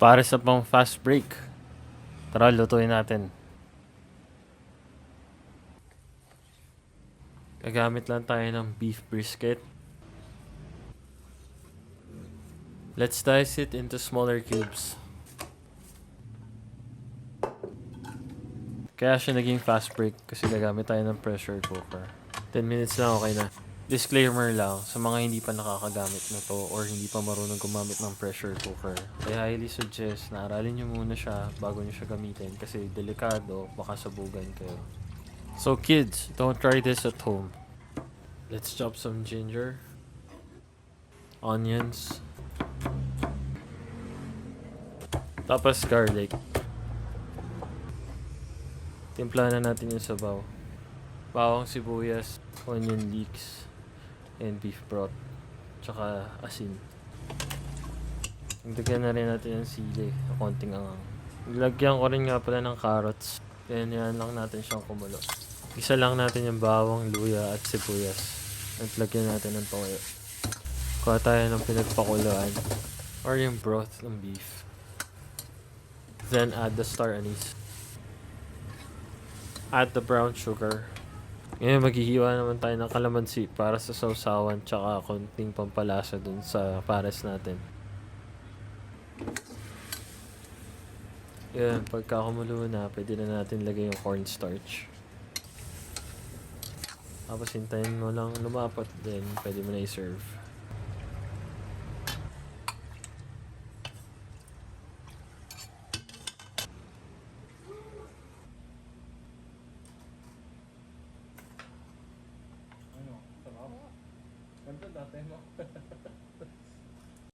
Para sa pang fast break. Tara, lutuin natin. Gagamit lang tayo ng beef brisket. Let's dice it into smaller cubes. Kaya siya naging fast break kasi gagamit tayo ng pressure cooker. 10 minutes lang, okay na. Disclaimer lang, sa mga hindi pa nakakagamit na to or hindi pa marunong gumamit ng pressure cooker, I highly suggest na aralin nyo muna siya bago nyo siya gamitin kasi delikado, baka sabugan kayo. So kids, don't try this at home. Let's chop some ginger, onions, tapos garlic. Timplahan na natin yung sabaw. Bawang sibuyas, onion leeks, and beef broth. Tsaka asin. Dagdagan na rin natin yung sili, konting angang. Lagyan ko rin nga pala ng carrots. Then yan lang natin siyang kumulo. Isa lang natin yung bawang, luya at sibuyas. At lagyan natin ng toyo. Kuha tayo ng pinagpakuluan or yung broth ng beef. Then add the star anise. Add the brown sugar. Ngayon maghihiwa naman tayo ng kalamansi para sa sausawan tsaka konting pampalasa dun sa pares natin. Yan, pagka kumulo na, pwede na natin lagay yung cornstarch. Tapos hintayin mo lang lumapat din, pwede mo na i-serve. Ano? Sarap. Ganda dati mo.